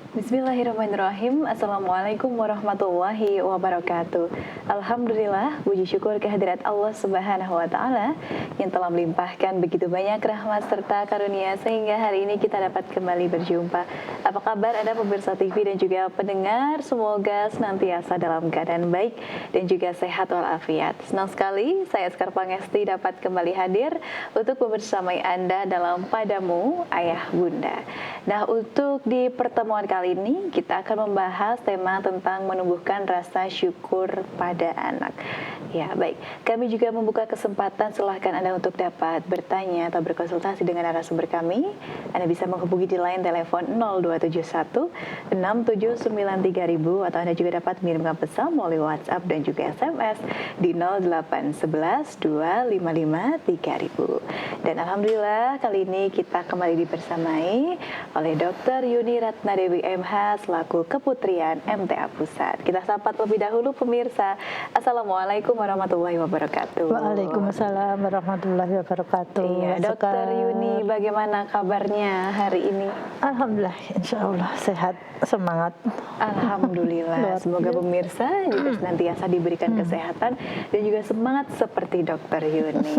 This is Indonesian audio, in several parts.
Bismillahirrahmanirrahim. Assalamualaikum warahmatullahi wabarakatuh. Alhamdulillah, puji syukur kehadirat Allah Subhanahu wa taala yang telah melimpahkan begitu banyak rahmat serta karunia sehingga hari ini kita dapat kembali berjumpa. Apa kabar Anda pemirsa TV dan juga pendengar? Semoga senantiasa dalam keadaan baik dan juga sehat walafiat. Senang sekali saya Eskar Pangesti dapat kembali hadir untuk membersamai Anda dalam Padamu Ayah Bunda. Nah, untuk di pertemuan kali ini kita akan membahas tema tentang menumbuhkan rasa syukur pada anak. Ya, baik. Kami juga membuka kesempatan, silahkan Anda untuk dapat bertanya atau berkonsultasi dengan narasumber kami. Anda bisa menghubungi di line telepon 0271 6793000 atau Anda juga dapat mengirimkan pesan melalui WhatsApp dan juga SMS di 0811 255 3000. Dan alhamdulillah kali ini kita kembali dibersamai oleh Dr. Yuni Ratnadewi MH selaku Keputrian MTA Pusat. Kita sapa terlebih dahulu pemirsa. Assalamualaikum warahmatullahi wabarakatuh. Waalaikumsalam warahmatullahi wabarakatuh. Iya, Dokter Yuni, bagaimana kabarnya hari ini? Alhamdulillah, insya Allah sehat, semangat. Alhamdulillah. Semoga pemirsa juga senantiasa diberikan kesehatan dan juga semangat seperti Dokter Yuni.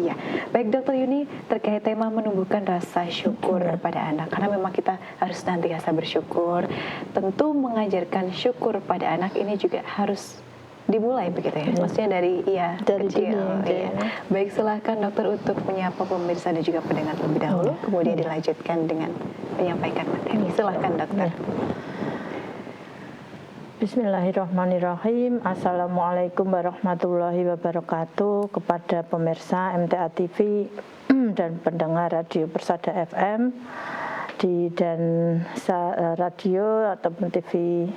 Iya, baik Dokter Yuni, terkait tema menumbuhkan rasa syukur pada anak, karena memang kita harus senantiasa bersyukur. Tentu mengajarkan syukur pada anak ini juga harus dimulai begitu ya, maksudnya dari dari kecil. dini, Baik, silahkan dokter untuk menyapa pemirsa dan juga pendengar terlebih dahulu, kemudian dilanjutkan dengan menyampaikan materi. Silahkan dokter. Bismillahirrahmanirrahim. Assalamualaikum warahmatullahi wabarakatuh kepada pemirsa MTA TV dan pendengar Radio Persada FM dan radio ataupun TV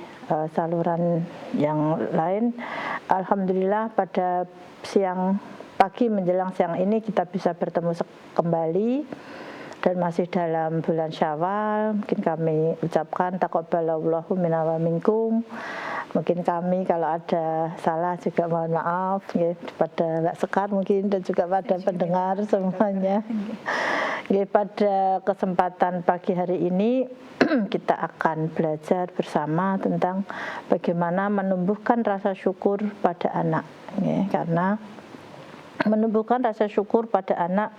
saluran yang lain. Alhamdulillah pada pagi menjelang siang ini kita bisa bertemu kembali dan masih dalam bulan Syawal. Mungkin kami ucapkan taqabbalallahu minna wa minkum. Mungkin kami kalau ada salah juga mohon maaf ya, pada Mbak Sekar mungkin dan juga pada pendengar semuanya. Ya, pada kesempatan pagi hari ini kita akan belajar bersama tentang bagaimana menumbuhkan rasa syukur pada anak ya, karena menumbuhkan rasa syukur pada anak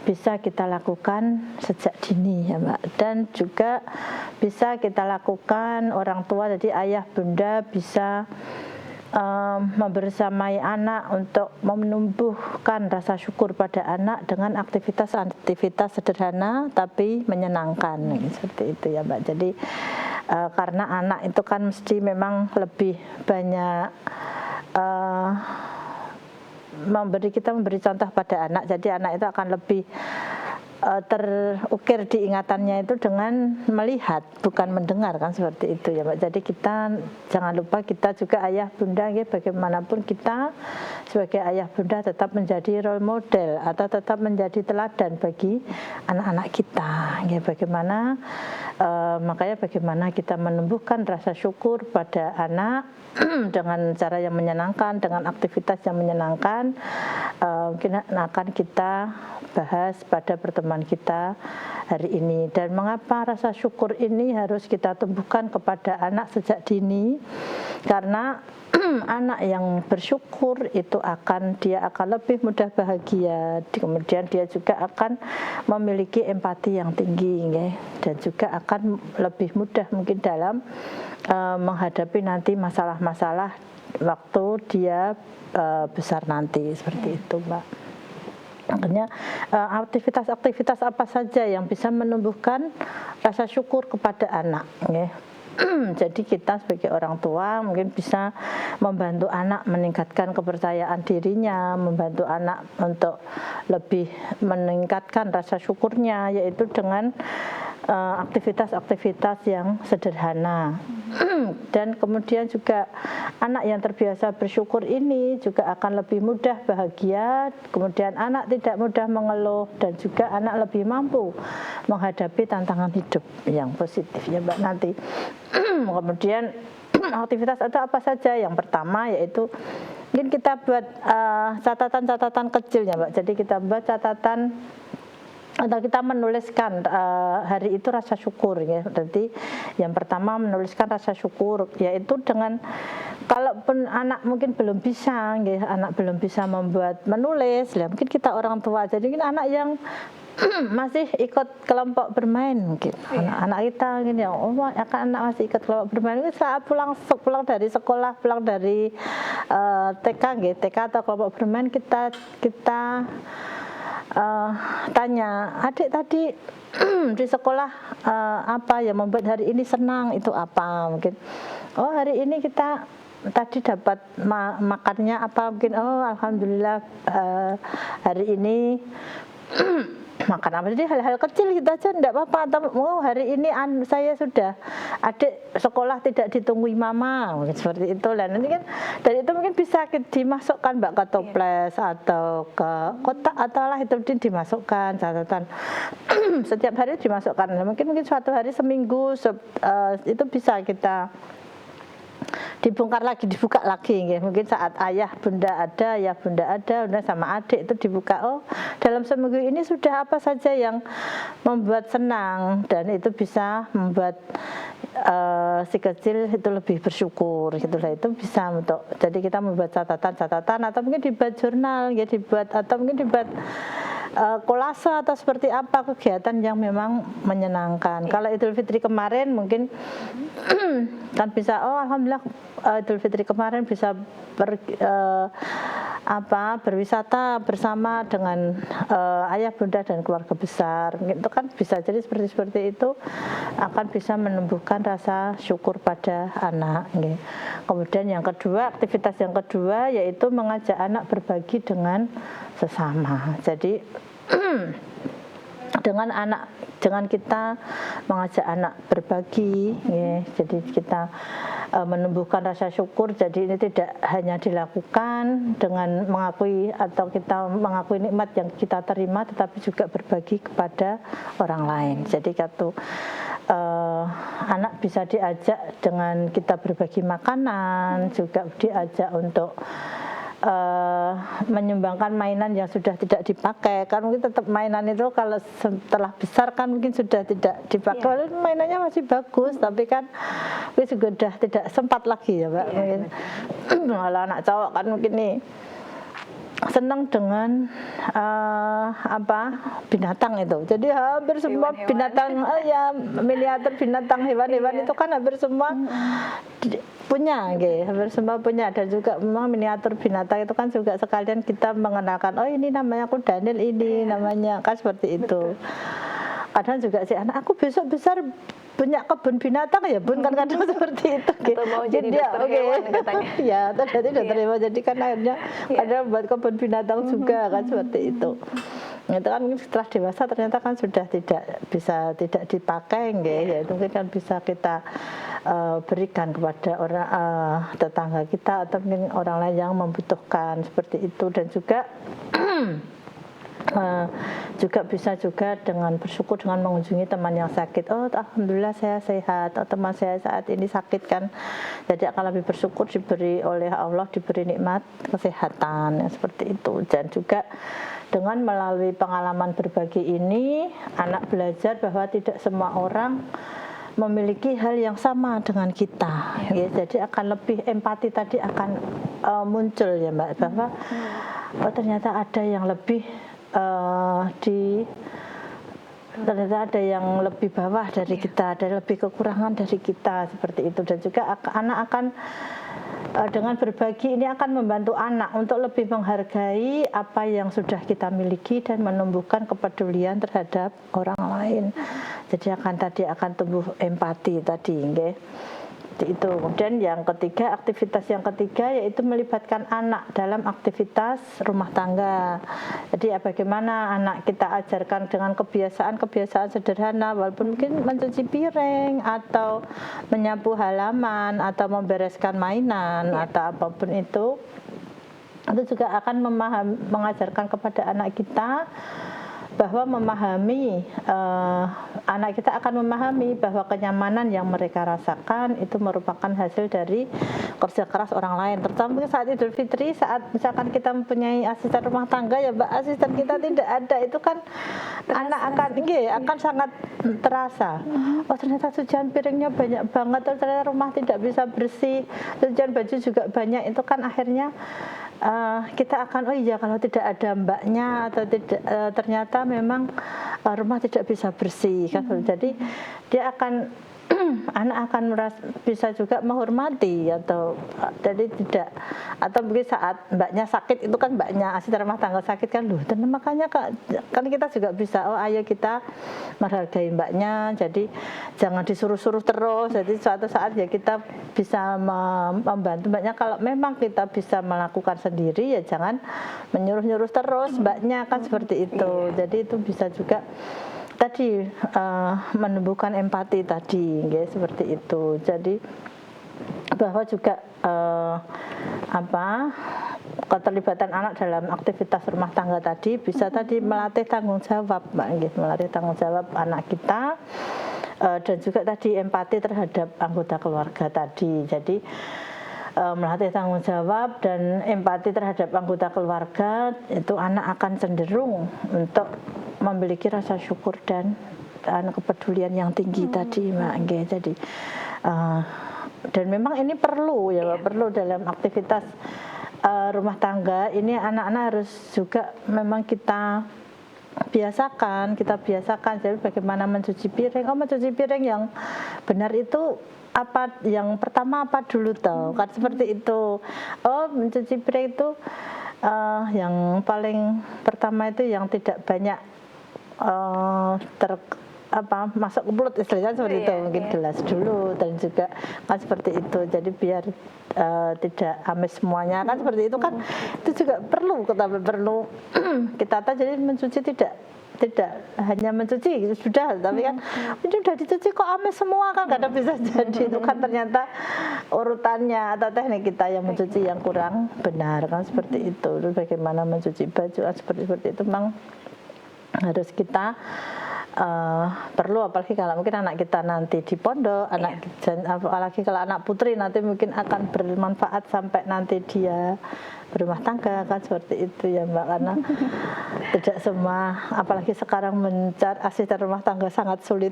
bisa kita lakukan sejak dini ya Mbak, dan juga bisa kita lakukan orang tua, jadi ayah bunda bisa membersamai anak untuk menumbuhkan rasa syukur pada anak dengan aktivitas-aktivitas sederhana tapi menyenangkan seperti itu ya Mbak. Jadi karena anak itu kan mesti memang lebih banyak memberi contoh pada anak, jadi anak itu akan lebih terukir di ingatannya itu dengan melihat bukan mendengar kan, seperti itu ya Mbak. Jadi kita jangan lupa kita juga ayah bunda ya, bagaimanapun kita sebagai ayah bunda tetap menjadi role model atau tetap menjadi teladan bagi anak-anak kita ya. Makanya bagaimana kita menumbuhkan rasa syukur pada anak dengan cara yang menyenangkan, dengan aktivitas yang menyenangkan, mungkin akan kita bahas pada pertemuan kita hari ini. Dan mengapa rasa syukur ini harus kita tumbuhkan kepada anak sejak dini? Karena anak yang bersyukur itu dia akan lebih mudah bahagia, kemudian dia juga akan memiliki empati yang tinggi ya, dan juga akan lebih mudah mungkin dalam menghadapi nanti masalah-masalah waktu dia besar nanti, seperti itu Mbak. Makanya aktivitas-aktivitas apa saja yang bisa menumbuhkan rasa syukur kepada anak ya. Jadi kita sebagai orang tua mungkin bisa membantu anak meningkatkan kepercayaan dirinya, membantu anak untuk lebih meningkatkan rasa syukurnya, yaitu dengan aktivitas-aktivitas yang sederhana. Dan kemudian juga anak yang terbiasa bersyukur ini juga akan lebih mudah bahagia, kemudian anak tidak mudah mengeluh, dan juga anak lebih mampu menghadapi tantangan hidup yang positif ya Mbak nanti. Kemudian aktivitas itu apa saja? Yang pertama yaitu mungkin kita buat catatan-catatan kecil ya Mbak. Jadi kita buat catatan atau kita menuliskan hari itu rasa syukur ya. Berarti yang pertama menuliskan rasa syukur, yaitu dengan kalaupun anak mungkin belum bisa ya, anak belum bisa membuat menulis ya, mungkin kita orang tua, jadi mungkin anak yang masih ikut kelompok bermain mungkin anak kita gini ya, anak masih ikut kelompok bermain, saat pulang dari sekolah, pulang dari TK gitu, TK atau kelompok bermain, kita tanya, adik tadi di sekolah apa yang membuat hari ini senang, itu apa mungkin, oh hari ini kita tadi dapat makannya apa, mungkin oh alhamdulillah hari ini makan apa, jadi hal-hal kecil gitu aja enggak apa-apa. Atau oh hari ini saya sudah adik sekolah tidak ditunggui mama, seperti itu. Dan nanti kan dari itu mungkin bisa dimasukkan Mbak ke toples atau ke kotak atau lah, itu dimasukkan catatan setiap hari dimasukkan. Mungkin suatu hari seminggu itu bisa kita dibongkar lagi, dibuka lagi ya. Mungkin saat ayah bunda ada, ya bunda ada, bunda sama adik itu dibuka, oh dalam seminggu ini sudah apa saja yang membuat senang, dan itu bisa membuat si kecil itu lebih bersyukur gitulah. Itu bisa untuk, jadi kita membuat catatan atau mungkin dibuat jurnal ya, dibuat atau mungkin dibuat kolase atau seperti apa kegiatan yang memang menyenangkan. Kalau Idul Fitri kemarin mungkin kan bisa, oh alhamdulillah Idul Fitri kemarin bisa berwisata bersama dengan ayah bunda dan keluarga besar. Itu kan bisa jadi seperti itu, akan bisa menumbuhkan rasa syukur pada anak. Kemudian yang kedua, aktivitas yang kedua yaitu mengajak anak berbagi dengan sesama. Jadi dengan kita mengajak anak berbagi ya, jadi kita menumbuhkan rasa syukur. Jadi ini tidak hanya dilakukan dengan mengakui atau kita mengakui nikmat yang kita terima, tetapi juga berbagi kepada orang lain. Jadi anak bisa diajak dengan kita berbagi makanan, juga diajak untuk menyumbangkan mainan yang sudah tidak dipakai. Kan mungkin tetap mainan itu kalau setelah besar kan mungkin sudah tidak dipakai, mainannya masih bagus, tapi kan sudah tidak sempat lagi ya Mbak. Mungkin kalau anak cowok kan mungkin nih senang dengan binatang itu. Jadi hampir semua binatang ya, miniatur binatang, hewan-hewan itu kan hampir semua punya, hampir semua punya. Dan juga memang miniatur binatang itu kan juga sekalian kita mengenalkan, oh ini namanya aku Daniel, ini namanya, kan seperti itu. Kadang juga sih anak, aku besok besar punya kebun binatang ya bun, kan kadang seperti itu. Atau mau jadi dokter hewan katanya. Ya, tadi dokter hewan, jadi kan akhirnya ada buat kebun binatang juga kan seperti itu. Itu kan setelah dewasa ternyata kan sudah tidak dipakai ya, itu kan bisa kita berikan kepada orang tetangga kita atau mungkin orang lain yang membutuhkan seperti itu. Dan juga juga bisa juga dengan bersyukur dengan mengunjungi teman yang sakit. Oh alhamdulillah saya sehat, atau teman saya saat ini sakit kan, jadi akan lebih bersyukur diberi oleh Allah, diberi nikmat kesehatan ya, seperti itu. Dan juga dengan melalui pengalaman berbagi ini, anak belajar bahwa tidak semua orang memiliki hal yang sama dengan kita ya, jadi akan lebih empati tadi akan muncul ya Mbak, bahwa oh ternyata ada yang lebih ternyata ada yang lebih bawah dari kita, ada lebih kekurangan dari kita, seperti itu. Dan juga anak akan dengan berbagi ini akan membantu anak untuk lebih menghargai apa yang sudah kita miliki dan menumbuhkan kepedulian terhadap orang lain. Jadi akan tumbuh empati tadi, nggih. Itu. Kemudian yang ketiga, aktivitas yang ketiga yaitu melibatkan anak dalam aktivitas rumah tangga. Jadi bagaimana anak kita ajarkan dengan kebiasaan sederhana, walaupun mungkin mencuci piring atau menyapu halaman atau membereskan mainan atau apapun itu juga akan mengajarkan kepada anak kita bahwa memahami anak kita akan memahami bahwa kenyamanan yang mereka rasakan itu merupakan hasil dari kerja keras orang lain. Terutama saat Idul Fitri, saat misalkan kita mempunyai asisten rumah tangga ya Mbak, asisten kita tidak ada, itu kan anak akan sangat terasa. Oh ternyata cucian piringnya banyak banget, ternyata rumah tidak bisa bersih, cucian baju juga banyak, itu kan akhirnya kita akan oh iya kalau tidak ada mbaknya atau tidak ternyata memang rumah tidak bisa bersih kan. Jadi dia akan anak akan bisa juga menghormati atau jadi tidak, atau mungkin saat mbaknya sakit itu kan mbaknya asisten rumah tangga sakit kan loh, dan makanya kan kita juga bisa oh ayo kita menghargai mbaknya, jadi jangan disuruh-suruh terus, jadi suatu saat ya kita bisa membantu mbaknya. Kalau memang kita bisa melakukan sendiri ya jangan menyuruh-nyuruh terus mbaknya kan, seperti itu. Jadi itu bisa juga tadi menumbuhkan empati tadi, ya, seperti itu. Jadi bahwa juga keterlibatan anak dalam aktivitas rumah tangga tadi bisa tadi melatih tanggung jawab, Mbak, melatih tanggung jawab anak kita dan juga tadi empati terhadap anggota keluarga tadi. Jadi melatih tanggung jawab dan empati terhadap anggota keluarga itu anak akan cenderung untuk memiliki rasa syukur dan kepedulian yang tinggi tadi, Mbak. Jadi dan memang ini perlu ya, Mbak, perlu dalam aktivitas rumah tangga ini anak-anak harus juga memang kita biasakan. Jadi bagaimana mencuci piring. Mencuci piring yang benar itu apa, yang pertama apa dulu tahu kan, seperti itu. Mencuci piring itu yang paling pertama itu yang tidak banyak masuk ke mulut, istilahnya seperti itu, mungkin gelas dulu dan juga kan seperti itu. Jadi biar tidak amis semuanya kan, seperti itu kan. Itu juga perlu kita tahu. Jadi mencuci tidak hanya mencuci sudah, tapi kan ini udah dicuci kok amis semua kan, kadang bisa jadi itu kan ternyata urutannya atau teknik kita yang mencuci yang kurang benar kan, seperti itu. Terus bagaimana mencuci baju seperti itu memang harus kita perlu, apalagi kalau mungkin anak kita nanti di pondok, apalagi kalau anak putri nanti mungkin akan bermanfaat sampai nanti dia berumah tangga kan, seperti itu ya Mbak, karena tidak semua, apalagi sekarang mencari asisten rumah tangga sangat sulit.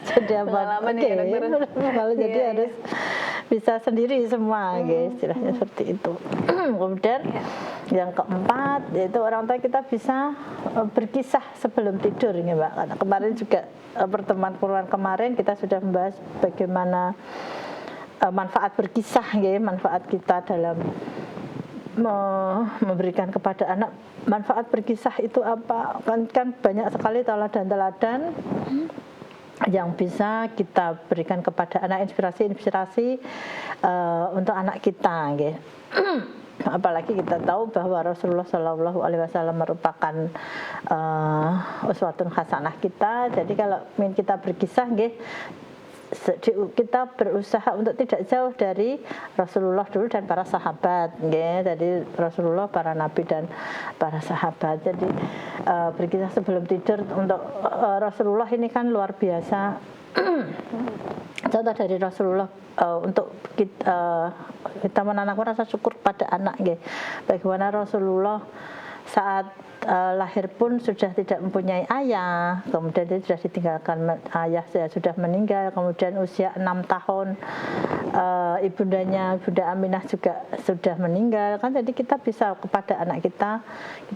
Jadi jadi harus bisa sendiri semua, istilahnya seperti itu. Kemudian yang keempat yaitu orang tua kita bisa berkisah sebelum tidur, ya Mbak. Karena kemarin juga pertemuan kemarin kita sudah membahas bagaimana manfaat berkisah, manfaat kita dalam memberikan kepada anak. Manfaat berkisah itu apa? Kan banyak sekali teladan-teladan yang bisa kita berikan kepada anak, inspirasi untuk anak kita, apalagi kita tahu bahwa Rasulullah Shallallahu Alaihi Wasallam merupakan uswatun hasanah kita. Jadi kalau ingin kita berkisah, kita berusaha untuk tidak jauh dari Rasulullah dulu dan para sahabat, jadi Rasulullah, para nabi dan para sahabat. Jadi berkisah sebelum tidur untuk Rasulullah ini kan luar biasa. Contoh dari Rasulullah untuk kita menanamkan rasa syukur pada anak, bagaimana Rasulullah saat lahir pun sudah tidak mempunyai ayah, kemudian dia sudah ditinggalkan ayah, sudah meninggal, kemudian usia 6 tahun ibundanya Bunda Aminah juga sudah meninggal kan. Jadi kita bisa kepada anak kita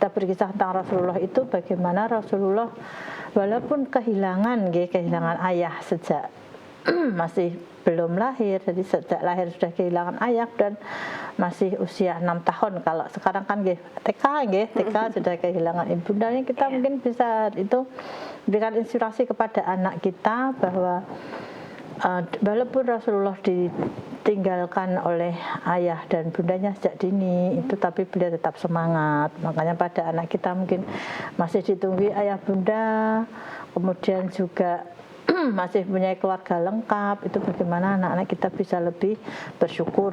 berkisah tentang Rasulullah itu, bagaimana Rasulullah walaupun kehilangan ayah sejak masih belum lahir, jadi sejak lahir sudah kehilangan ayah dan masih usia 6 tahun. Kalau sekarang kan TK sudah kehilangan ibundanya. Kita mungkin bisa itu berikan inspirasi kepada anak kita bahwa walaupun Rasulullah ditinggalkan oleh ayah dan bundanya sejak dini itu, tapi beliau tetap semangat. Makanya pada anak kita mungkin masih ditunggu ayah bunda, kemudian juga masih punya keluarga lengkap, itu bagaimana anak-anak kita bisa lebih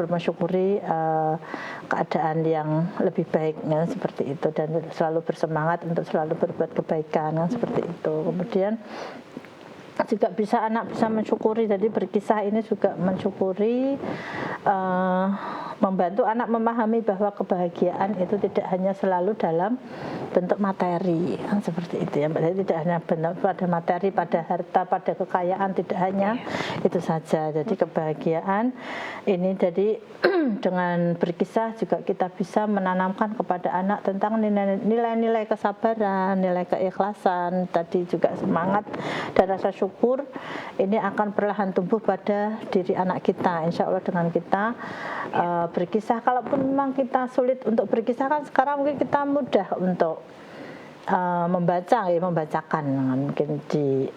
mensyukuri keadaan yang lebih baik, ya, seperti itu, dan selalu bersemangat untuk selalu berbuat kebaikan, ya, seperti itu. Kemudian juga anak bisa mensyukuri, jadi berkisah ini juga mensyukuri, membantu anak memahami bahwa kebahagiaan itu tidak hanya selalu dalam bentuk materi, seperti itu ya Mbak. Jadi tidak hanya pada materi, pada harta, pada kekayaan, tidak hanya itu saja. Jadi kebahagiaan ini jadi dengan berkisah juga kita bisa menanamkan kepada anak tentang nilai-nilai kesabaran, nilai keikhlasan, tadi juga semangat dan rasa syukur. Ini akan perlahan tumbuh pada diri anak kita, insya Allah dengan kita berkisah. Kalaupun memang kita sulit untuk berkisah, kan sekarang mungkin kita mudah untuk membacakan, mungkin di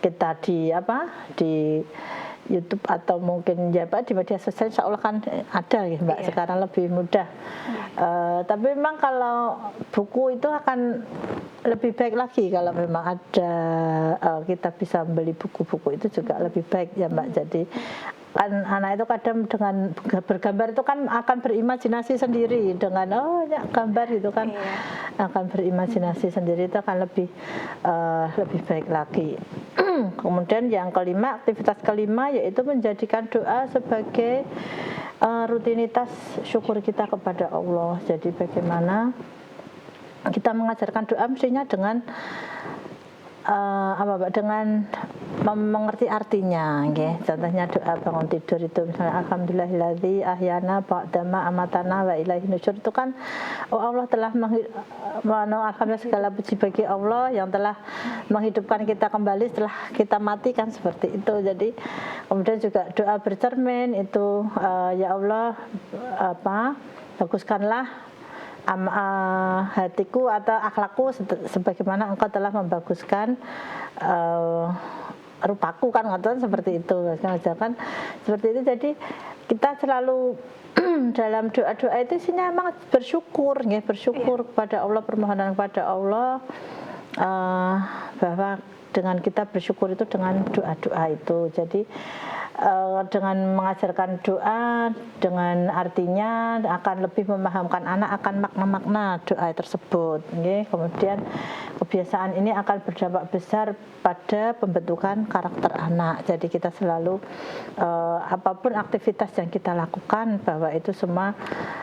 kita di YouTube atau mungkin ya Pak di media sosial, insya Allah kan ada ya Mbak, sekarang lebih mudah. Tapi memang kalau buku itu akan lebih baik lagi kalau memang ada, kita bisa beli buku-buku itu juga lebih baik ya Mbak. Jadi kan anak itu kadang dengan bergambar itu kan akan berimajinasi sendiri dengan ya gambar itu kan akan berimajinasi sendiri, itu akan lebih baik lagi. Kemudian yang kelima, aktivitas kelima yaitu menjadikan doa sebagai rutinitas syukur kita kepada Allah. Jadi bagaimana kita mengajarkan doa mestinya dengan dengan mengerti artinya, okay. Contohnya doa bangun tidur itu misalnya alhamdulillahilladzi ahyana ba'dama amatana wa ilaihi nusyur, itu kan Allah telah alhamdulillah, segala puji bagi Allah yang telah menghidupkan kita kembali setelah kita mati, kan seperti itu. Jadi kemudian juga doa bercermin itu ya Allah baguskanlah hatiku atau akhlakku sebagaimana engkau telah membaguskan rupaku, kan seperti itu kan seperti itu. Jadi kita selalu dalam doa-doa itu isinya memang bersyukur kepada Allah, permohonan kepada Allah, bahwa dengan kita bersyukur itu dengan doa-doa itu. Jadi dengan mengajarkan doa dengan artinya akan lebih memahamkan anak akan makna-makna doa tersebut. Okay. Kemudian kebiasaan ini akan berdampak besar pada pembentukan karakter anak. Jadi kita selalu apapun aktivitas yang kita lakukan bahwa itu semua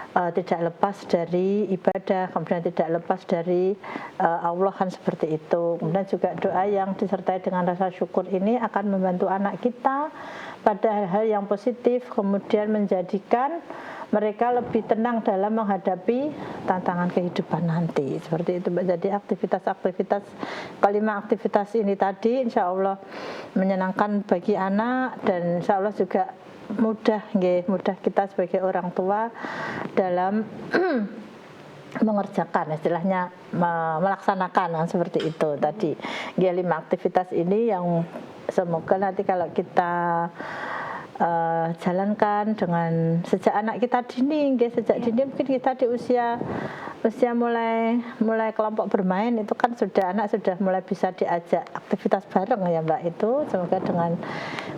tidak lepas dari ibadah, kemudian tidak lepas dari Allah, kan seperti itu. Kemudian juga doa yang disertai dengan rasa syukur ini akan membantu anak kita pada hal-hal yang positif, kemudian menjadikan mereka lebih tenang dalam menghadapi tantangan kehidupan nanti. Seperti itu. Jadi aktivitas-aktivitas, kelima aktivitas ini tadi insya Allah menyenangkan bagi anak, dan insya Allah juga mudah kita sebagai orang tua dalam mengerjakan, istilahnya melaksanakan, seperti itu tadi. 5 aktivitas ini yang semoga nanti kalau kita jalankan dengan sejak anak kita dini, sejak dini mungkin kita di usia mulai kelompok bermain itu kan anak sudah mulai bisa diajak aktivitas bareng ya Mbak. Itu semoga dengan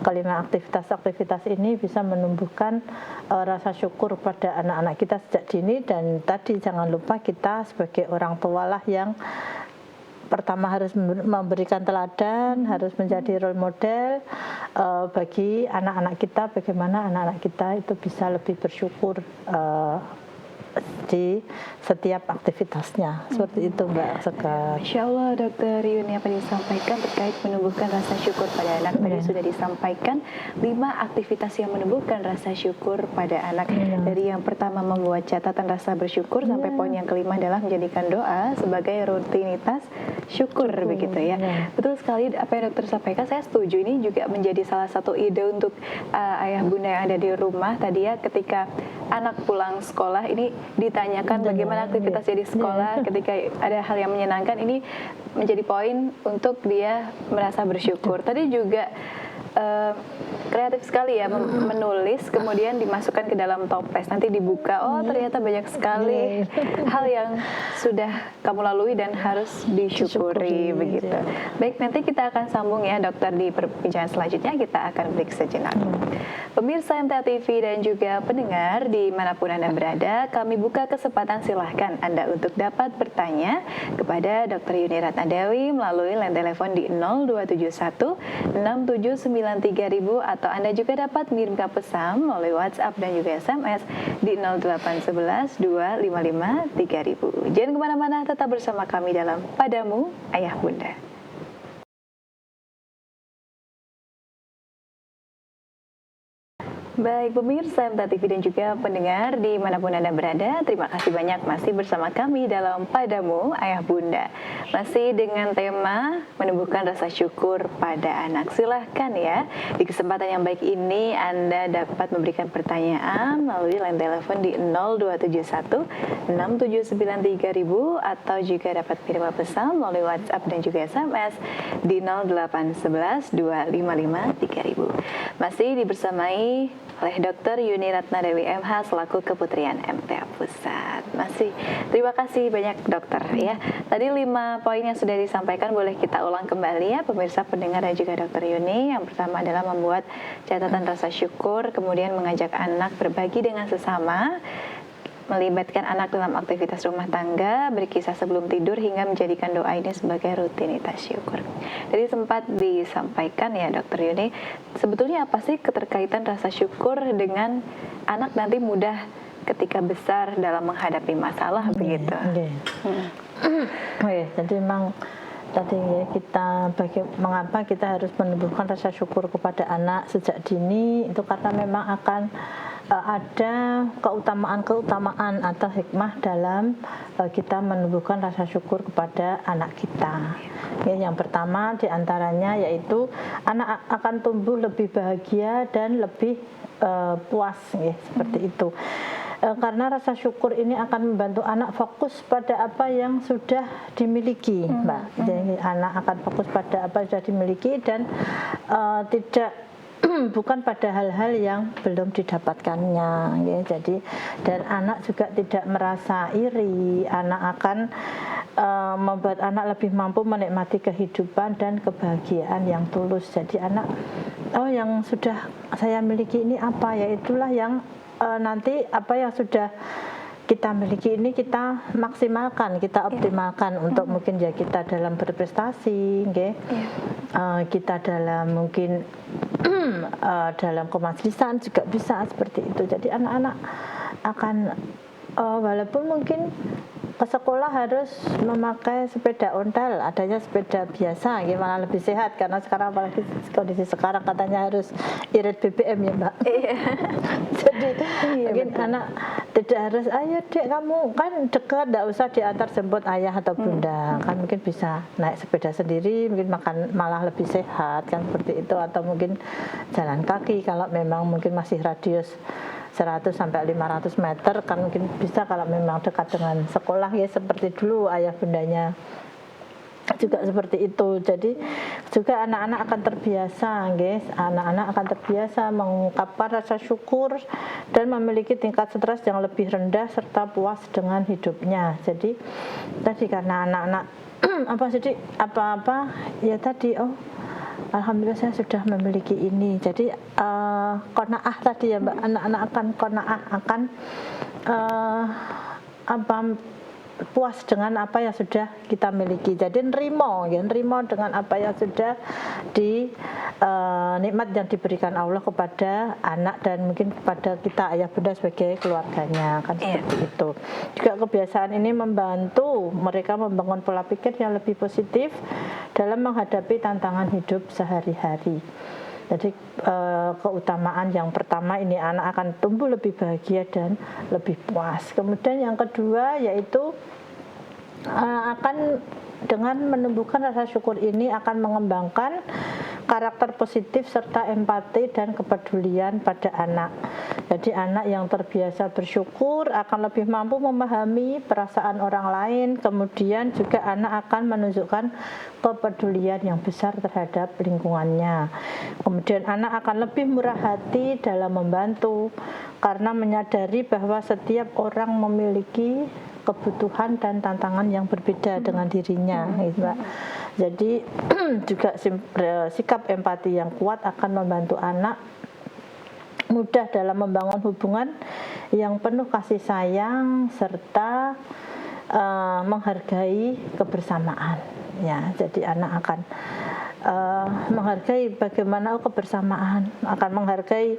kelima aktivitas ini bisa menumbuhkan rasa syukur pada anak-anak kita sejak dini. Dan tadi jangan lupa kita sebagai orang tua lah yang pertama harus memberikan teladan, harus menjadi role model bagi anak-anak kita, bagaimana anak-anak kita itu bisa lebih bersyukur di setiap aktivitasnya. Seperti itu Mbak Sekar. Masya Allah Dokter Yuni, apa disampaikan terkait menumbuhkan rasa syukur pada anak tadi sudah disampaikan 5 aktivitas yang menumbuhkan rasa syukur pada anak. Dari yang pertama membuat catatan rasa bersyukur sampai poin yang kelima adalah menjadikan doa sebagai rutinitas syukur begitu ya. Betul sekali apa yang dokter sampaikan, saya setuju. Ini juga menjadi salah satu ide untuk ayah bunda yang ada di rumah tadi ya, ketika anak pulang sekolah ini ditanyakan bagaimana aktivitasnya di sekolah, ketika ada hal yang menyenangkan, ini menjadi poin untuk dia merasa bersyukur. Tadi juga kreatif sekali ya menulis kemudian dimasukkan ke dalam toples, nanti dibuka, oh ternyata banyak sekali hal yang sudah kamu lalui dan harus disyukuri begitu. Baik, nanti kita akan sambung ya dokter di perbincangan selanjutnya, kita akan break sejenak. Pemirsa MTA TV dan juga pendengar dimanapun Anda berada, kami buka kesempatan, silahkan Anda untuk dapat bertanya kepada Dr. Yuni Ratna Dewi melalui line telepon di 0271 6793000 atau Anda juga dapat mengirimkan pesan melalui WhatsApp dan juga SMS di 0811 255 3000. Jangan kemana-mana, tetap bersama kami dalam Padamu Ayah Bunda. Baik pemirsa MTA TV dan juga pendengar dimanapun Anda berada, terima kasih banyak masih bersama kami dalam Padamu Ayah Bunda. Masih dengan tema menumbuhkan rasa syukur pada anak. Silahkan ya, di kesempatan yang baik ini Anda dapat memberikan pertanyaan melalui line telepon di 0271 6793000 atau juga dapat kirim pesan melalui WhatsApp dan juga SMS di 0811 255 3000. Masih dibersamai oleh Dr. Yuni Ratna Dewi MH selaku Keputrian MTA Pusat. Masih terima kasih banyak dokter ya. Tadi 5 poin yang sudah disampaikan boleh kita ulang kembali ya pemirsa pendengar dan juga Dr. Yuni. Yang pertama adalah membuat catatan rasa syukur, kemudian mengajak anak berbagi dengan sesama, melibatkan anak dalam aktivitas rumah tangga, berkisah sebelum tidur, hingga menjadikan doa ini sebagai rutinitas syukur. Jadi sempat disampaikan ya Dr. Yuni, sebetulnya apa sih keterkaitan rasa syukur dengan anak nanti mudah ketika besar dalam menghadapi masalah begitu? Jadi memang tadi ya mengapa kita harus menumbuhkan rasa syukur kepada anak sejak dini, itu karena memang akan ada keutamaan atau hikmah dalam kita menumbuhkan rasa syukur kepada anak kita. Ya, yang pertama diantaranya yaitu anak akan tumbuh lebih bahagia dan lebih puas, ya, seperti itu. Karena rasa syukur ini akan membantu anak fokus pada apa yang sudah dimiliki, Mbak. Jadi anak akan fokus pada apa yang sudah dimiliki dan tidak bukan pada hal-hal yang belum didapatkannya, ya. Jadi dan anak juga tidak merasa iri. Anak akan membuat anak lebih mampu menikmati kehidupan dan kebahagiaan yang tulus. Jadi anak, yang sudah saya miliki ini apa, ya itulah yang nanti apa yang sudah kita miliki ini kita maksimalkan, kita optimalkan untuk mungkin ya kita dalam berprestasi, okay? Kita dalam mungkin dalam kemajlisan juga bisa seperti itu. Jadi anak-anak akan walaupun mungkin ke sekolah harus memakai sepeda ontel, adanya sepeda biasa, gimana lebih sehat karena sekarang apalagi kondisi sekarang katanya harus irit BBM ya Mbak. Jadi mungkin betul. Anak tidak harus, ayo dek kamu kan dekat, tidak usah diantar jemput ayah atau bunda, kan mungkin bisa naik sepeda sendiri, mungkin makan malah lebih sehat kan seperti itu, atau mungkin jalan kaki kalau memang mungkin masih radius 100 sampai 500 meter kan mungkin bisa kalau memang dekat dengan sekolah, ya seperti dulu ayah bundanya juga seperti itu. Jadi juga anak-anak akan terbiasa, guys. Anak-anak akan terbiasa mengungkapkan rasa syukur dan memiliki tingkat stres yang lebih rendah serta puas dengan hidupnya. Jadi tadi karena anak-anak apa-apa ya tadi alhamdulillah saya sudah memiliki ini. Jadi qanaah tadi ya Mbak, anak-anak akan qanaah, akan puas dengan apa yang sudah kita miliki. Jadi nerimo dengan apa yang sudah nikmat yang diberikan Allah kepada anak dan mungkin kepada kita ayah bunda sebagai keluarganya kan seperti itu. Juga kebiasaan ini membantu mereka membangun pola pikir yang lebih positif dalam menghadapi tantangan hidup sehari-hari. Jadi keutamaan yang pertama ini anak akan tumbuh lebih bahagia dan lebih puas. Kemudian yang kedua yaitu akan dengan menumbuhkan rasa syukur ini akan mengembangkan karakter positif serta empati dan kepedulian pada anak. Jadi anak yang terbiasa bersyukur akan lebih mampu memahami perasaan orang lain, kemudian juga anak akan menunjukkan kepedulian yang besar terhadap lingkungannya. Kemudian anak akan lebih murah hati dalam membantu karena menyadari bahwa setiap orang memiliki kebutuhan dan tantangan yang berbeda dengan dirinya, gitu, Mbak. Jadi juga sikap empati yang kuat akan membantu anak mudah dalam membangun hubungan yang penuh kasih sayang serta menghargai kebersamaan. Ya, jadi anak akan menghargai bagaimana kebersamaan, akan menghargai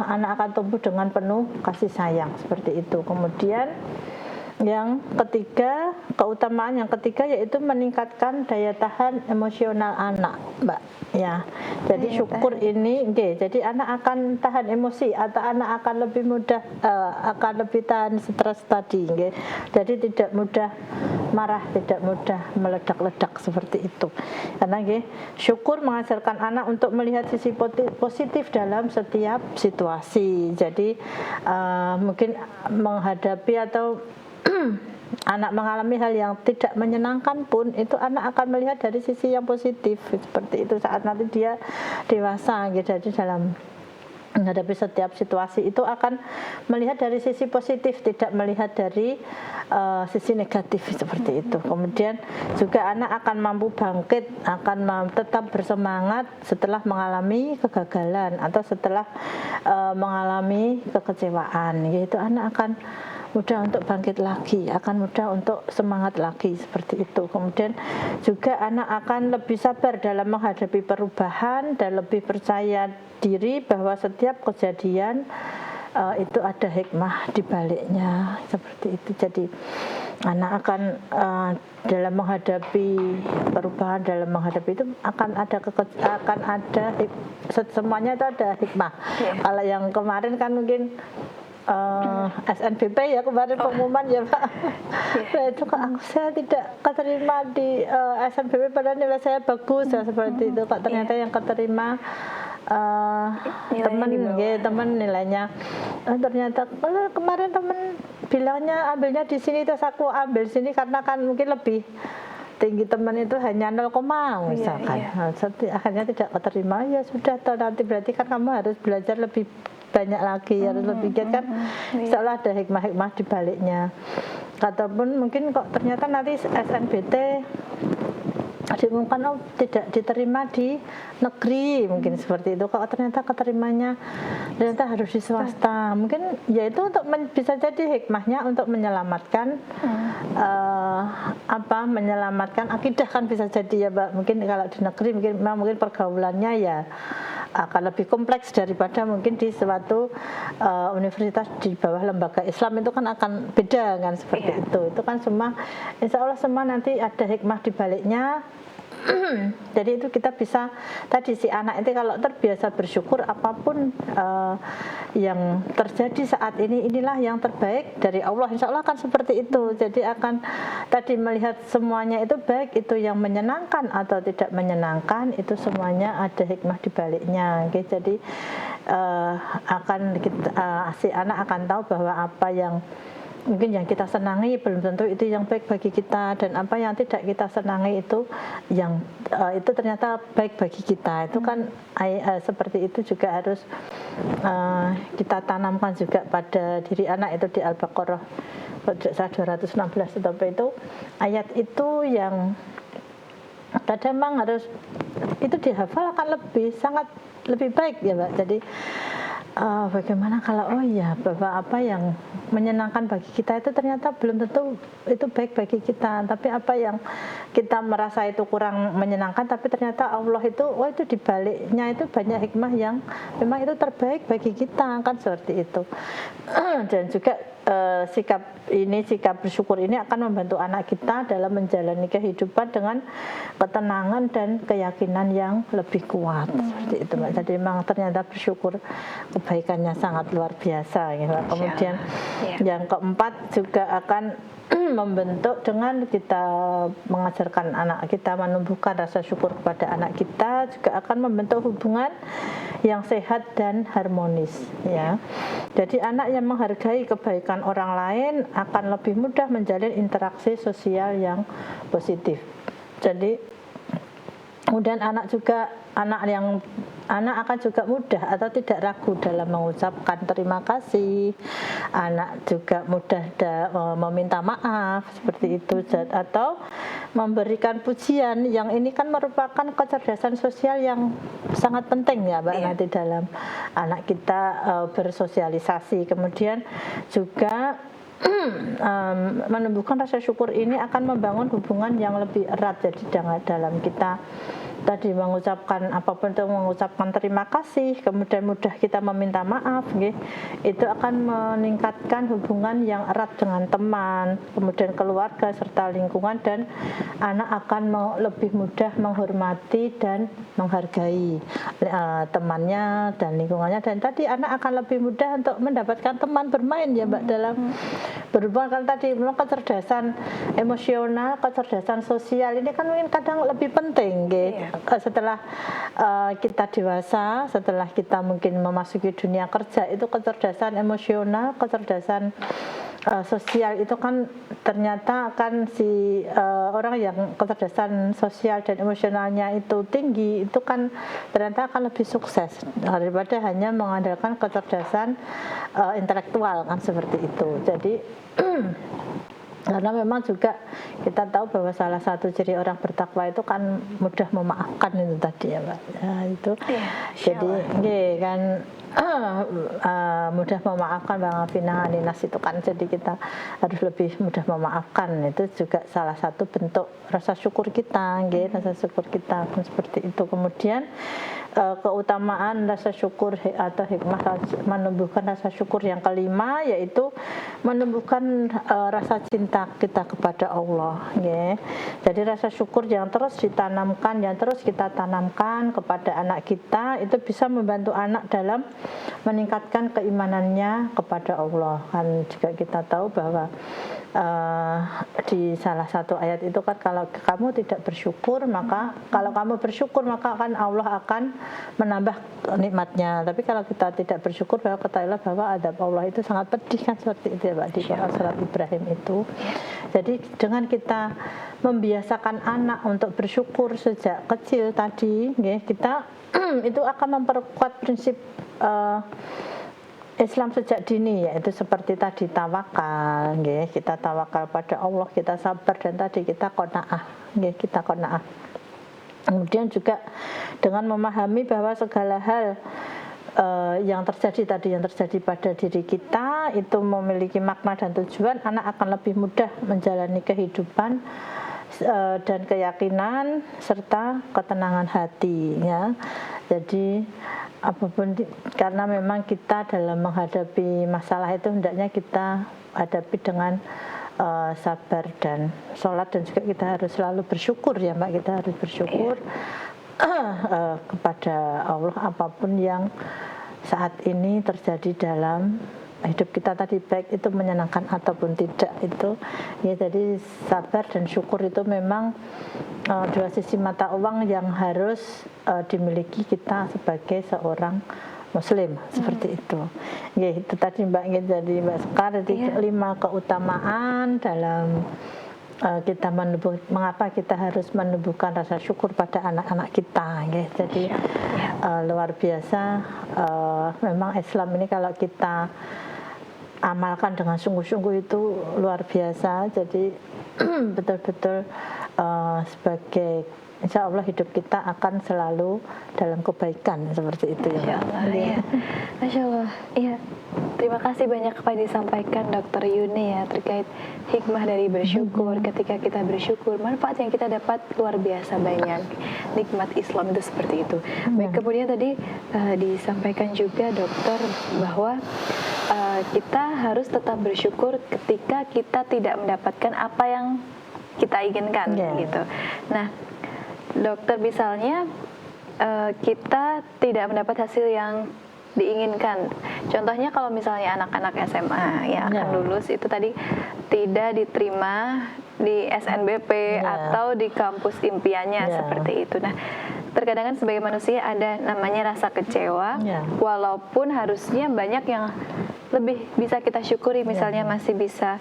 anak akan tumbuh dengan penuh kasih sayang seperti itu. Kemudian yang ketiga, keutamaan yang ketiga yaitu meningkatkan daya tahan emosional anak, Mbak. Ya, jadi syukur ini, jadi anak akan tahan emosi atau anak akan lebih mudah, akan lebih tahan stres tadi, jadi tidak mudah marah, tidak mudah meledak-ledak seperti itu. Karena syukur mengajarkan anak untuk melihat sisi positif dalam setiap situasi. Jadi mungkin menghadapi atau anak mengalami hal yang tidak menyenangkan pun itu anak akan melihat dari sisi yang positif seperti itu saat nanti dia dewasa. Jadi dalam menghadapi setiap situasi itu akan melihat dari sisi positif, tidak melihat dari sisi negatif seperti itu. Kemudian juga anak akan mampu bangkit, akan tetap bersemangat setelah mengalami kegagalan atau setelah mengalami kekecewaan. Yaitu anak akan mudah untuk bangkit lagi, akan mudah untuk semangat lagi seperti itu. Kemudian juga anak akan lebih sabar dalam menghadapi perubahan dan lebih percaya diri bahwa setiap kejadian itu ada hikmah di baliknya seperti itu. Jadi anak akan dalam menghadapi perubahan, dalam menghadapi itu akan ada semuanya itu ada hikmah. Kalau yang kemarin kan mungkin SNBP ya kemarin pengumuman ya Pak. Nah, itu kok saya tidak keterima di SNBP padahal nilai saya bagus ya seperti itu. Kok ternyata yang keterima teman nilainya ternyata kemarin teman bilangnya ambilnya di sini terus aku ambil sini karena kan mungkin lebih tinggi teman itu hanya 0, misalkan. Akhirnya tidak keterima, ya sudah toh nanti berarti kan kamu harus belajar lebih banyak lagi, harus lebih giat kan. Insya Allah ada hikmah-hikmah di baliknya. Ataupun mungkin kok ternyata nanti SNBT diumumkan tidak diterima di negeri, mungkin seperti itu. Kalau ternyata keterimanya ternyata harus di swasta, mungkin ya itu untuk bisa jadi hikmahnya untuk menyelamatkan menyelamatkan akidah kan bisa jadi ya Mbak. Mungkin kalau di negeri mungkin pergaulannya ya akan lebih kompleks daripada mungkin di suatu universitas di bawah lembaga Islam itu kan akan beda kan seperti itu. Itu kan semua insya Allah semua nanti ada hikmah di baliknya. Jadi itu kita bisa tadi si anak itu kalau terbiasa bersyukur apapun yang terjadi saat ini, inilah yang terbaik dari Allah, insya Allah akan seperti itu. Jadi akan tadi melihat semuanya itu baik, itu yang menyenangkan atau tidak menyenangkan, itu semuanya ada hikmah di baliknya. Jadi si anak akan tahu bahwa apa yang mungkin yang kita senangi belum tentu itu yang baik bagi kita, dan apa yang tidak kita senangi itu yang itu ternyata baik bagi kita. Itu kan seperti itu juga harus kita tanamkan juga pada diri anak. Itu di Al-Baqarah 216 itu ayat itu yang kadang memang harus itu dihafal akan sangat lebih baik ya Mbak. Jadi bagaimana kalau bahwa apa yang menyenangkan bagi kita itu ternyata belum tentu itu baik bagi kita, tapi apa yang kita merasa itu kurang menyenangkan tapi ternyata Allah itu itu di baliknya itu banyak hikmah yang memang itu terbaik bagi kita kan seperti itu. Dan juga sikap bersyukur ini akan membantu anak kita dalam menjalani kehidupan dengan ketenangan dan keyakinan yang lebih kuat seperti itu Mbak. Jadi memang ternyata bersyukur kebaikannya sangat luar biasa gitu. Kemudian yang keempat juga akan membentuk dengan kita mengajarkan anak kita menumbuhkan rasa syukur kepada anak kita, juga akan membentuk hubungan yang sehat dan harmonis ya. Jadi anak yang menghargai kebaikan orang lain akan lebih mudah menjalin interaksi sosial yang positif. Jadi kemudian anak akan juga mudah atau tidak ragu dalam mengucapkan terima kasih. Anak juga mudah meminta maaf seperti itu, atau memberikan pujian, yang ini kan merupakan kecerdasan sosial yang sangat penting ya Mbak, nanti dalam anak kita bersosialisasi. Kemudian juga menumbuhkan rasa syukur ini akan membangun hubungan yang lebih erat. Jadi dalam kita tadi mengucapkan apapun itu, mengucapkan terima kasih, kemudian mudah kita meminta maaf, itu akan meningkatkan hubungan yang erat dengan teman, kemudian keluarga serta lingkungan, dan anak akan lebih mudah menghormati dan menghargai temannya dan lingkungannya. Dan tadi anak akan lebih mudah untuk mendapatkan teman bermain ya Mbak, dalam berhubungan. Kalau tadi memang kecerdasan emosional, kecerdasan sosial ini kan mungkin kadang lebih penting setelah kita dewasa, setelah kita mungkin memasuki dunia kerja, itu kecerdasan emosional, kecerdasan sosial itu kan ternyata kan orang yang kecerdasan sosial dan emosionalnya itu tinggi, itu kan ternyata akan lebih sukses daripada hanya mengandalkan kecerdasan intelektual kan, seperti itu. Jadi karena memang juga kita tahu bahwa salah satu ciri orang bertakwa itu kan mudah memaafkan, itu tadi ya Mbak. Nah, itu jadi kan mudah memaafkan, bang Nas itu kan, jadi kita harus lebih mudah memaafkan. Itu juga salah satu bentuk rasa syukur kita, rasa syukur kita seperti itu. Kemudian keutamaan rasa syukur atau hikmah menumbuhkan rasa syukur yang kelima, yaitu menumbuhkan rasa cinta kita kepada Allah. Jadi rasa syukur yang terus ditanamkan, yang terus kita tanamkan kepada anak kita, itu bisa membantu anak dalam meningkatkan keimanannya kepada Allah. Kan juga kita tahu bahwa di salah satu ayat itu kan, kalau kamu tidak bersyukur, maka kalau kamu bersyukur maka akan Allah akan menambah nikmatnya. Tapi kalau kita tidak bersyukur, bahwa ketahuilah bahwa adab Allah itu sangat pedih kan, seperti itu ya Pak, di surat Ibrahim itu. Jadi dengan kita membiasakan anak untuk bersyukur sejak kecil tadi, kita itu akan memperkuat prinsip Islam sejak dini, yaitu seperti tadi tawakal, kita tawakal pada Allah, kita sabar, dan tadi kita qanaah, kita qanaah. Kemudian juga dengan memahami bahwa segala hal yang terjadi pada diri kita itu memiliki makna dan tujuan, anak akan lebih mudah menjalani kehidupan dan keyakinan serta ketenangan hati ya. Jadi apapun, karena memang kita dalam menghadapi masalah itu hendaknya kita hadapi dengan sabar dan sholat, dan juga kita harus selalu bersyukur ya Mbak, kita harus bersyukur kepada Allah apapun yang saat ini terjadi dalam hidup kita tadi, baik itu menyenangkan ataupun tidak itu ya. Jadi sabar dan syukur itu memang dua sisi mata uang yang harus dimiliki kita sebagai seorang Muslim, seperti itu. Ya, itu tadi Mbak. Jadi Mbak Sekar, jadi 5 keutamaan dalam kita mengapa kita harus menumbuhkan rasa syukur pada anak-anak kita. Jadi luar biasa. Memang Islam ini kalau kita amalkan dengan sungguh-sungguh itu luar biasa. Jadi betul-betul sebagai, insya Allah hidup kita akan selalu dalam kebaikan, seperti itu ya. Masya Allah. Iya. Terima kasih banyak Pak disampaikan Dr. Yuni ya, terkait hikmah dari bersyukur. Ketika kita bersyukur, manfaat yang kita dapat luar biasa banyak. Nikmat Islam itu seperti itu. Baik, kemudian tadi disampaikan juga dokter bahwa kita harus tetap bersyukur ketika kita tidak mendapatkan apa yang kita inginkan gitu. Nah, dokter, misalnya kita tidak mendapat hasil yang diinginkan. Contohnya kalau misalnya anak-anak SMA yang akan lulus itu tadi tidak diterima di SNBP atau di kampus impiannya seperti itu. Nah, terkadang kan sebagai manusia ada namanya rasa kecewa, walaupun harusnya banyak yang lebih bisa kita syukuri, misalnya masih bisa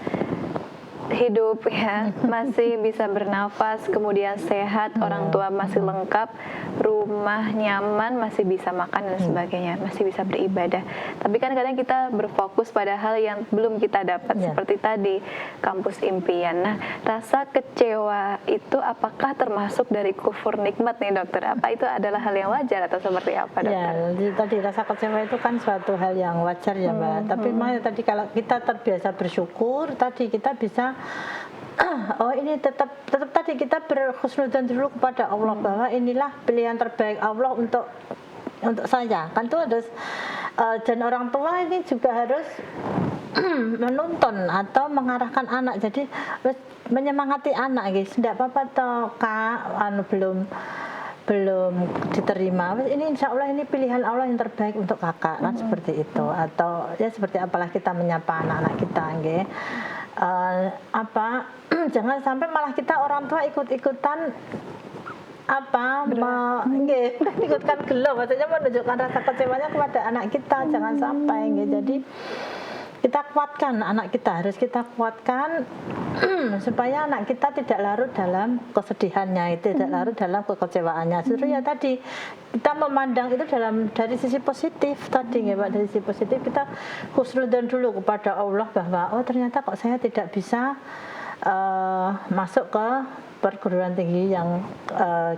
hidup ya, masih bisa bernafas, kemudian sehat, orang tua masih lengkap, rumah nyaman, masih bisa makan dan sebagainya, masih bisa beribadah. Tapi kan kadang kita berfokus pada hal yang belum kita dapat, seperti tadi kampus impian. Nah, rasa kecewa itu apakah termasuk dari kufur nikmat nih dokter? Apa itu adalah hal yang wajar atau seperti apa dokter? Ya, tadi rasa kecewa itu kan suatu hal yang wajar ya Mbak. Tapi makanya tadi kalau kita terbiasa bersyukur, tadi kita bisa oh ini tetap tadi kita berhusnudzon dulu kepada Allah bahwa inilah pilihan terbaik Allah untuk saya. Kan itu harus dan orang tua ini juga harus menuntun atau mengarahkan anak. Jadi menyemangati anak guys. Tidak apa-apa toh Kak, belum diterima. Ini insya Allah ini pilihan Allah yang terbaik untuk kakak kan seperti itu. Atau ya seperti apalah kita menyapa anak-anak kita nggih. Jangan sampai malah kita orang tua ikut-ikutan ikutkan gelo, maksudnya menunjukkan rasa kecewanya kepada anak kita, jangan sampai jadi kita kuatkan anak kita, harus kita kuatkan supaya anak kita tidak larut dalam kesedihannya, tidak larut dalam kekecewaannya. Justru ya tadi kita memandang itu dari sisi positif tadi ya Pak, dari sisi positif kita husnudzon dulu kepada Allah bahwa oh ternyata kok saya tidak bisa masuk ke perguruan tinggi yang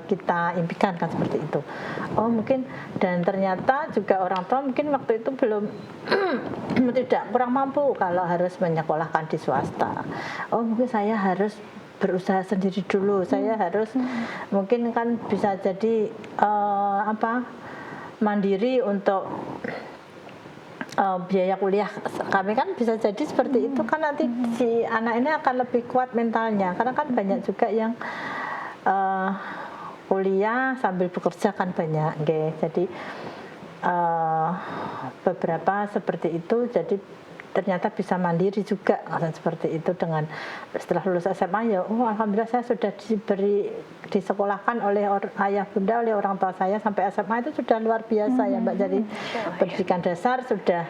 kita impikan kan seperti itu. Oh mungkin dan ternyata juga orang tua mungkin waktu itu belum kurang mampu kalau harus menyekolahkan di swasta. Oh mungkin saya harus berusaha sendiri dulu. Saya harus mungkin kan bisa jadi mandiri untuk biaya kuliah kami kan bisa jadi seperti itu kan nanti si anak ini akan lebih kuat mentalnya karena kan banyak juga yang kuliah sambil bekerja kan banyak jadi beberapa seperti itu jadi ternyata bisa mandiri juga kan seperti itu dengan setelah lulus SMA ya alhamdulillah saya sudah disekolahkan oleh ayah bunda oleh orang tua saya sampai SMA itu sudah luar biasa ya Mbak. Jadi pendidikan dasar sudah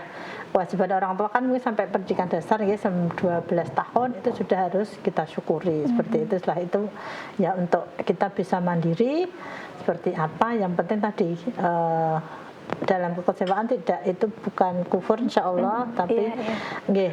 kewajiban orang tua kan mungkin sampai pendidikan dasar ya 12 tahun itu sudah harus kita syukuri seperti itu. Setelah itu ya untuk kita bisa mandiri seperti apa yang penting tadi dalam kekecewaan tidak itu bukan kufur insya Allah tapi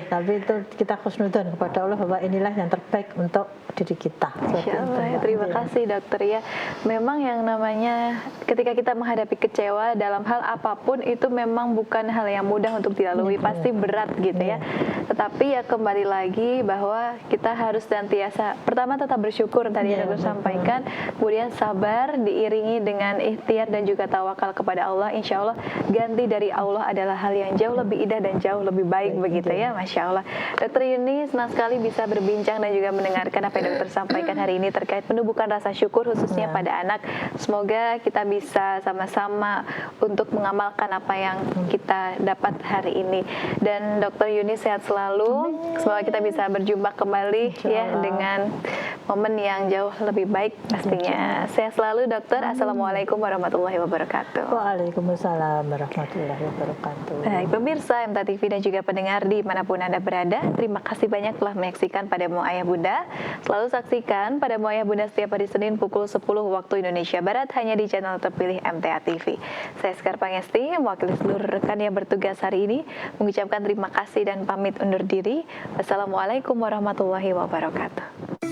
tapi itu kita husnudzon kepada Allah bahwa inilah yang terbaik untuk diri kita. Insya Allah, terima kasih dokter ya. Memang yang namanya ketika kita menghadapi kecewa dalam hal apapun itu memang bukan hal yang mudah untuk dilalui, pasti berat gitu ya. Tetapi ya kembali lagi bahwa kita harus senantiasa pertama tetap bersyukur tadi yang dokter sampaikan, kemudian sabar diiringi dengan ikhtiar dan juga tawakal kepada Allah. Insya Allah ganti dari Allah adalah hal yang jauh lebih indah dan jauh lebih baik begitu ya, Masya Allah. Dokter Yuni senang sekali bisa berbincang dan juga mendengarkan apa yang dokter sampaikan hari ini terkait penumbuhan rasa syukur khususnya pada anak. Semoga kita bisa sama-sama untuk mengamalkan apa yang kita dapat hari ini. Dan Dokter Yuni sehat selalu. Semoga kita bisa berjumpa kembali ya dengan momen yang jauh lebih baik pastinya. Sehat selalu dokter. Assalamualaikum warahmatullahi wabarakatuh. Waalaikumsalam warahmatullahi wabarakatuh. Baik pemirsa MTA TV dan juga pendengar dimanapun Anda berada, terima kasih banyak telah menyaksikan Padamu Ayah Bunda. Selalu saksikan Padamu Ayah Bunda setiap hari Senin pukul 10 waktu Indonesia Barat hanya di channel terpilih MTA TV. Saya Sekar Pangesti, mewakili seluruh rekan yang bertugas hari ini, mengucapkan terima kasih dan pamit undur diri. Wassalamualaikum warahmatullahi wabarakatuh.